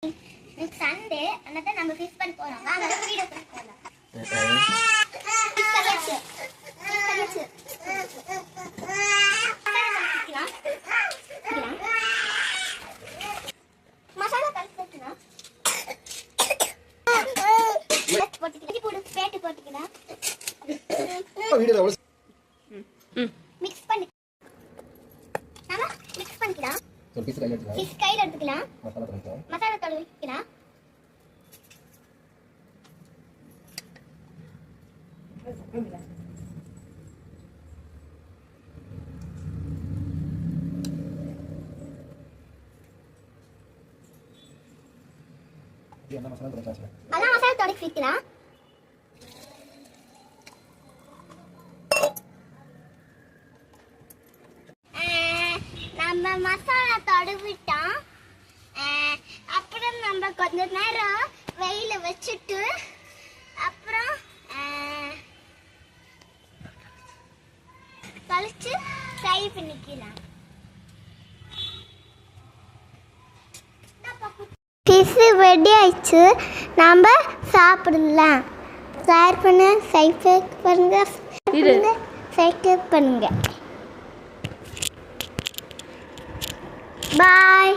Sunday அன்னதான் நம்ம fish பண்ண போறோம். வாங்க வீடியோ பண்ண போலாம். மசாலா கலந்துக்கலாம். போட்டுக்கலாம். போடு பேட் போட்டுக்கலாம். வீடியோல மிக்ஸ் பண்ணி நாம மிக்ஸ் பண்ணிக்கலாம். ஃபிஷ் கையில எடுத்துக்கலாம். மசாலா தூள் வைக்கலாம். அதான் மசாலா தூள் வைக்கலாம். நம்ம மசாலா தடவிட்டோம். அப்புறம் நம்ம கொஞ்ச நேரம் வெயில வச்சுட்டு அப்புறம் கழிச்சு ஃப்ரை பண்ணிக்கலாம். ஃபிஷ் ரெடி ஆயிடுச்சு. நம்ம சாப்பிடலாம். ஷேர் பண்ண சப்ஸ்கிரைப் பண்ணுங்க. Bye.